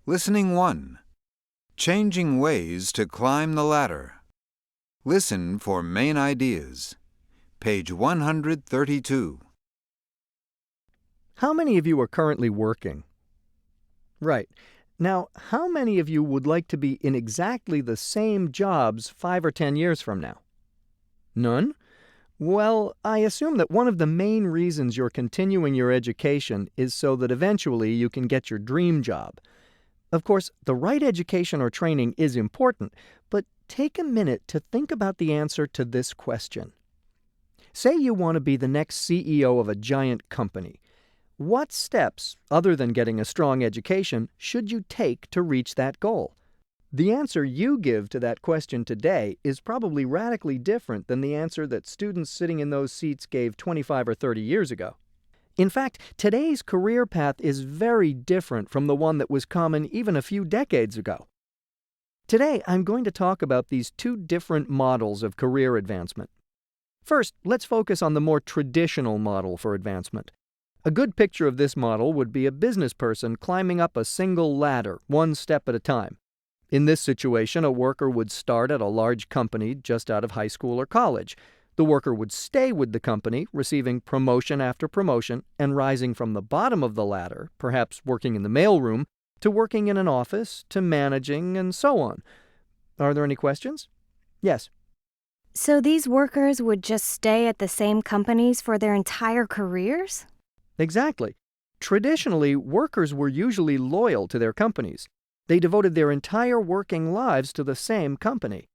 Listening 1. Changing ways to climb the ladder. Listen for main ideas. Page 132. How many of you are currently working? Right. Now, how many of you would like to be in exactly the same jobs 5 or 10 years from now? None? Well, I assume that one of the main reasons you're continuing your education is so that eventually you can get your dream job. Of course, the right education or training is important, but take a minute to think about the answer to this question. Say you want to be the next CEO of a giant company. What steps, other than getting a strong education, should you take to reach that goal? The answer you give to that question today is probably radically different than the answer that students sitting in those seats gave 25 or 30 years ago. In fact, today's career path is very different from the one that was common even a few decades ago. Today, I'm going to talk about these two different models of career advancement. First, let's focus on the more traditional model for advancement. A good picture of this model would be a business person climbing up a single ladder, one step at a time. In this situation, a worker would start at a large company just out of high school or college. The worker would stay with the company, receiving promotion after promotion, and rising from the bottom of the ladder, perhaps working in the mailroom, to working in an office, to managing, and so on. Are there any questions? Yes. So these workers would just stay at the same companies for their entire careers? Exactly. Traditionally, workers were usually loyal to their companies. They devoted their entire working lives to the same company.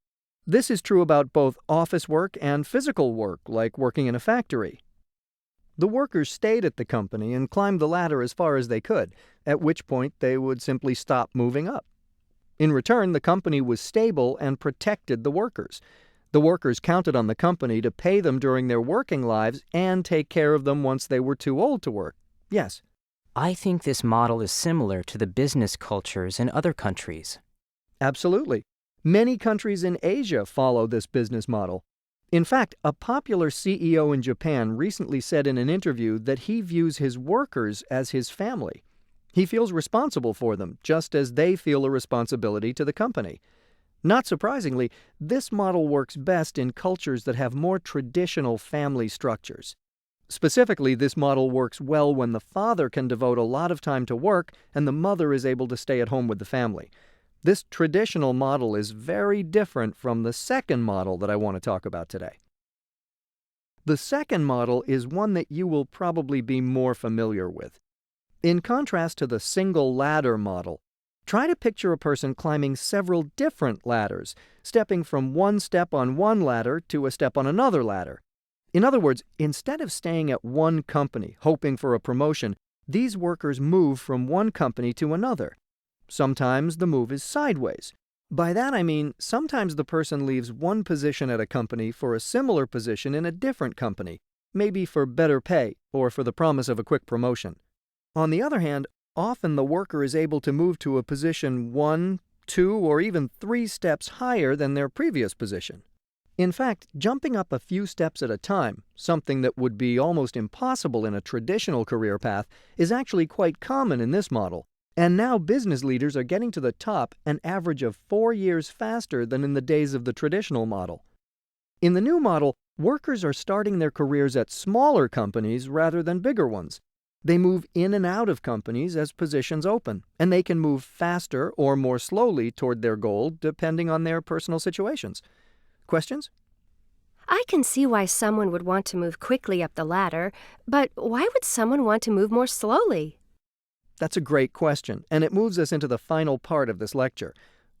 This is true about both office work and physical work, like working in a factory. The workers stayed at the company and climbed the ladder as far as they could, at which point they would simply stop moving up. In return, the company was stable and protected the workers. The workers counted on the company to pay them during their working lives and take care of them once they were too old to work. Yes? I think this model is similar to the business cultures in other countries. Absolutely. Many countries in Asia follow this business model. In fact, a popular CEO in Japan recently said in an interview that he views his workers as his family. He feels responsible for them, just as they feel a responsibility to the company. Not surprisingly, this model works best in cultures that have more traditional family structures. Specifically, this model works well when the father can devote a lot of time to work and the mother is able to stay at home with the family. This traditional model is very different from the second model that I want to talk about today. The second model is one that you will probably be more familiar with. In contrast to the single ladder model, try to picture a person climbing several different ladders, stepping from one step on one ladder to a step on another ladder. In other words, instead of staying at one company, hoping for a promotion, these workers move from one company to another. Sometimes the move is sideways. By that I mean, sometimes the person leaves one position at a company for a similar position in a different company, maybe for better pay or for the promise of a quick promotion. On the other hand, often the worker is able to move to a position 1, 2, or even 3 steps higher than their previous position. In fact, jumping up a few steps at a time, something that would be almost impossible in a traditional career path, is actually quite common in this model. And now business leaders are getting to the top an average of 4 years faster than in the days of the traditional model. In the new model, workers are starting their careers at smaller companies rather than bigger ones. They move in and out of companies as positions open, and they can move faster or more slowly toward their goal depending on their personal situations. Questions? I can see why someone would want to move quickly up the ladder, but why would someone want to move more slowly? That's a great question, and it moves us into the final part of this lecture.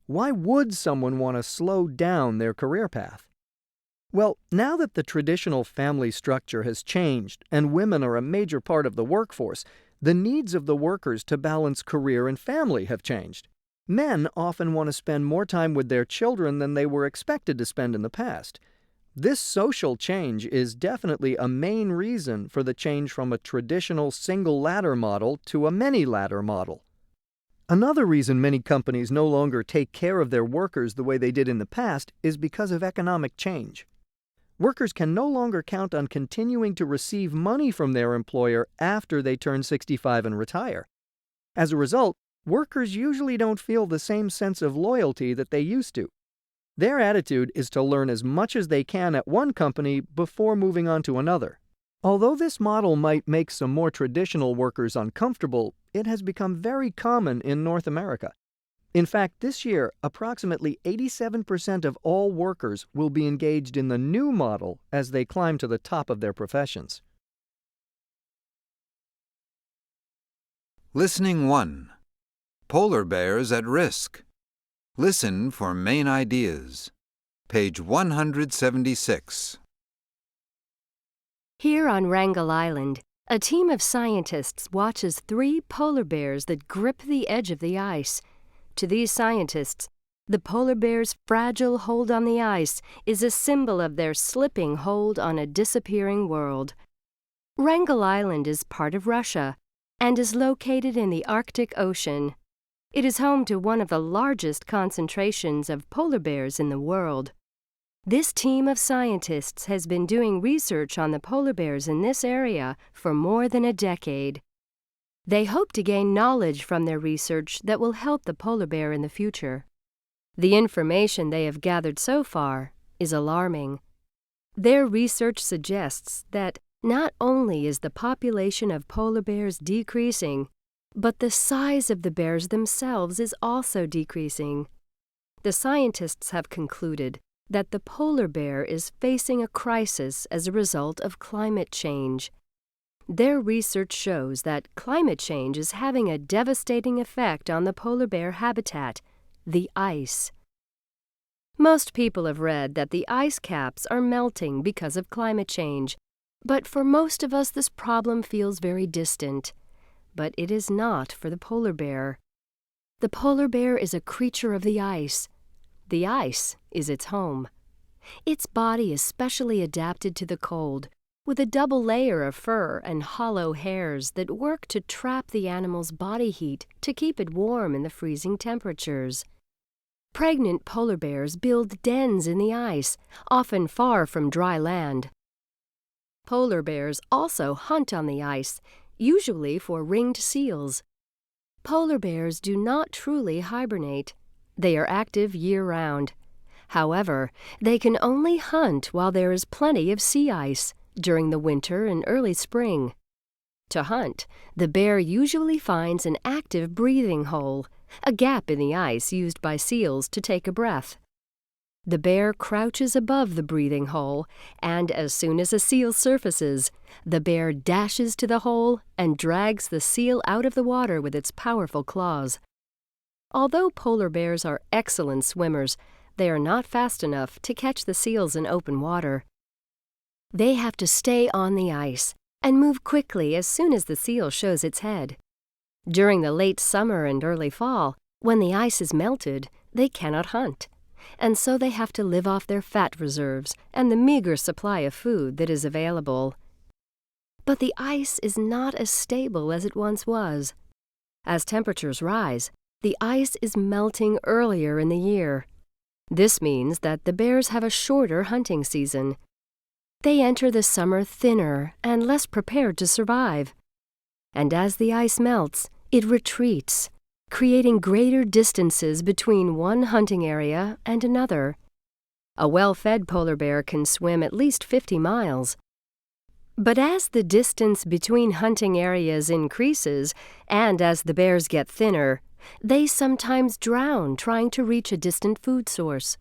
Why would someone want to slow down their career path? Well, now that the traditional family structure has changed and women are a major part of the workforce, the needs of the workers to balance career and family have changed. Men often want to spend more time with their children than they were expected to spend in the past. This social change is definitely a main reason for the change from a traditional single ladder model to a many ladder model. Another reason many companies no longer take care of their workers the way they did in the past is because of economic change. Workers can no longer count on continuing to receive money from their employer after they turn 65 and retire. As a result, workers usually don't feel the same sense of loyalty that they used to. Their attitude is to learn as much as they can at one company before moving on to another. Although this model might make some more traditional workers uncomfortable, it has become very common in North America. In fact, this year, approximately 87% of all workers will be engaged in the new model as they climb to the top of their professions. Listening 1. Polar bears at risk. Listen for main ideas. Page 176. Here on Wrangel Island, a team of scientists watches 3 polar bears that grip the edge of the ice. To these scientists, the polar bear's fragile hold on the ice is a symbol of their slipping hold on a disappearing world. Wrangel Island is part of Russia and is located in the Arctic Ocean. It is home to one of the largest concentrations of polar bears in the world. This team of scientists has been doing research on the polar bears in this area for more than a decade. They hope to gain knowledge from their research that will help the polar bear in the future. The information they have gathered so far is alarming. Their research suggests that not only is the population of polar bears decreasing, but the size of the bears themselves is also decreasing. The scientists have concluded that the polar bear is facing a crisis as a result of climate change. Their research shows that climate change is having a devastating effect on the polar bear habitat, the ice. Most people have read that the ice caps are melting because of climate change, but for most of us this problem feels very distant. But it is not for the polar bear. The polar bear is a creature of the ice. The ice is its home. Its body is specially adapted to the cold, with a double layer of fur and hollow hairs that work to trap the animal's body heat to keep it warm in the freezing temperatures. Pregnant polar bears build dens in the ice, often far from dry land. Polar bears also hunt on the ice, usually for ringed seals. Polar bears do not truly hibernate. They are active year-round. However, they can only hunt while there is plenty of sea ice, during the winter and early spring. To hunt, the bear usually finds an active breathing hole, a gap in the ice used by seals to take a breath. The bear crouches above the breathing hole, and as soon as a seal surfaces, the bear dashes to the hole and drags the seal out of the water with its powerful claws. Although polar bears are excellent swimmers, they are not fast enough to catch the seals in open water. They have to stay on the ice and move quickly as soon as the seal shows its head. During the late summer and early fall, when the ice is melted, they cannot hunt, and so they have to live off their fat reserves and the meager supply of food that is available. But the ice is not as stable as it once was. As temperatures rise, the ice is melting earlier in the year. This means that the bears have a shorter hunting season. They enter the summer thinner and less prepared to survive. And as the ice melts, it retreats, creating greater distances between one hunting area and another. A well-fed polar bear can swim at least 50 miles. But as the distance between hunting areas increases, and as the bears get thinner, they sometimes drown trying to reach a distant food source.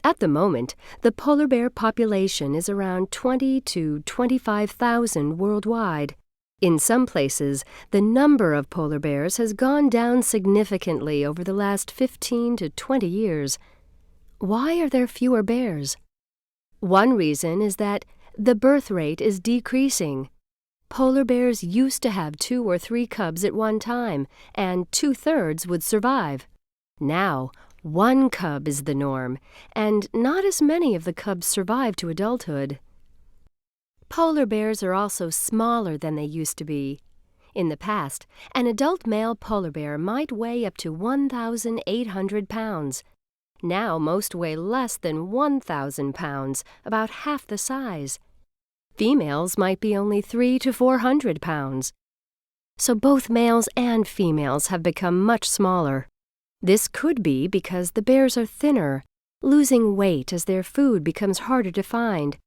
At the moment, the polar bear population is around 20 to 25,000 worldwide. In some places, the number of polar bears has gone down significantly over the last 15 to 20 years. Why are there fewer bears? One reason is that the birth rate is decreasing. Polar bears used to have 2 or 3 cubs at one time, and 2/3 would survive. Now, 1 cub is the norm, and not as many of the cubs survive to adulthood. Polar bears are also smaller than they used to be. In the past, an adult male polar bear might weigh up to 1,800 pounds. Now most weigh less than 1,000 pounds, about half the size. Females might be only 300 to 400 pounds. so both males and females have become much smaller. This could be because the bears are thinner, losing weight as their food becomes harder to find.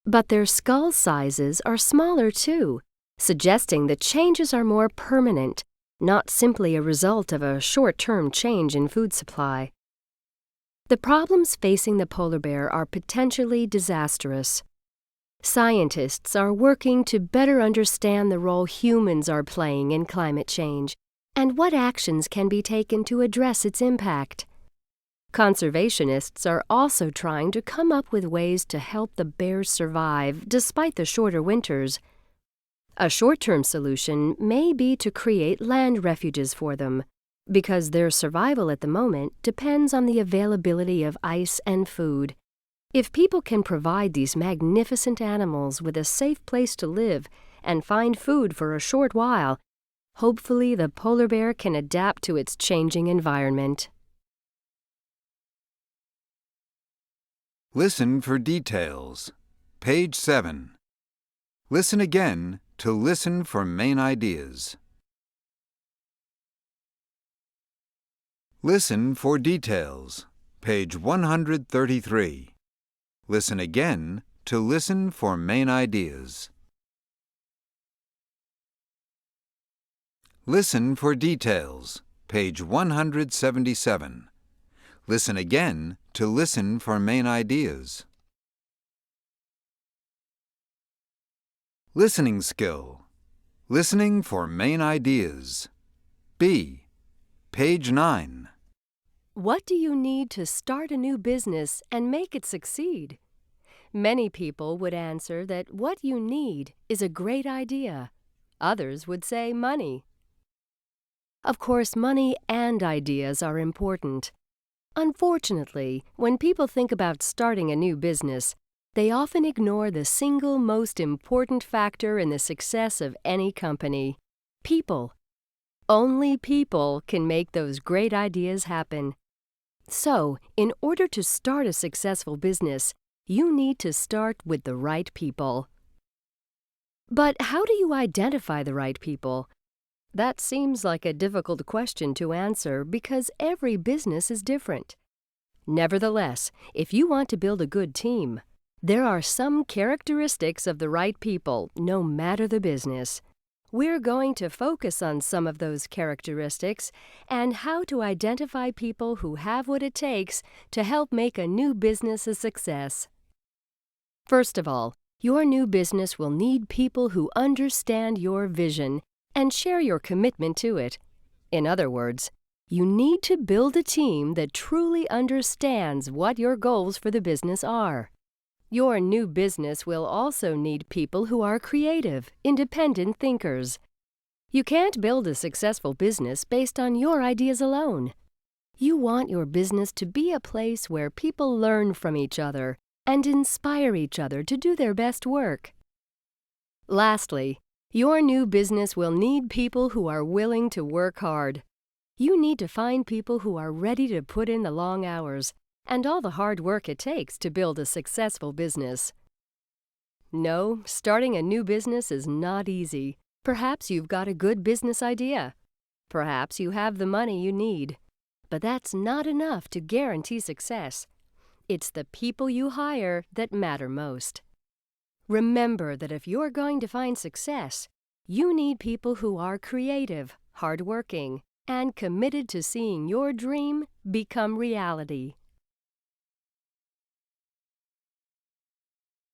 But their skull sizes are smaller too, suggesting that changes are more permanent, not simply a result of a short-term change in food supply. The problems facing the polar bear are potentially disastrous. Scientists are working to better understand the role humans are playing in climate change and what actions can be taken to address its impact. Conservationists are also trying to come up with ways to help the bears survive despite the shorter winters. A short-term solution may be to create land refuges for them, because their survival at the moment depends on the availability of ice and food. If people can provide these magnificent animals with a safe place to live and find food for a short while, hopefully the polar bear can adapt to its changing environment. Listen for details. Page 7. Listen again to listen for main ideas. Listen for details. Page 133. Listen again to listen for main ideas. Listen for details. Page 177. Listen again to listen for main ideas. Listening skill. Listening for main ideas. B. Page 9. What do you need to start a new business and make it succeed? Many people would answer that what you need is a great idea. Others would say money. Of course, money and ideas are important. Unfortunately, when people think about starting a new business, they often ignore the single most important factor in the success of any company: people. Only people can make those great ideas happen. So, in order to start a successful business, you need to start with the right people. But how do you identify the right people? That seems like a difficult question to answer because every business is different. Nevertheless, if you want to build a good team, there are some characteristics of the right people, no matter the business. We're going to focus on some of those characteristics and how to identify people who have what it takes to help make a new business a success. First of all, your new business will need people who understand your vision and share your commitment to it. In other words, you need to build a team that truly understands what your goals for the business are. Your new business will also need people who are creative, independent thinkers. You can't build a successful business based on your ideas alone. You want your business to be a place where people learn from each other and inspire each other to do their best work. Lastly, your new business will need people who are willing to work hard. You need to find people who are ready to put in the long hours and all the hard work it takes to build a successful business. No, starting a new business is not easy. Perhaps you've got a good business idea. Perhaps you have the money you need. But that's not enough to guarantee success. It's the people you hire that matter most. Remember that if you're going to find success, you need people who are creative, hardworking, and committed to seeing your dream become reality.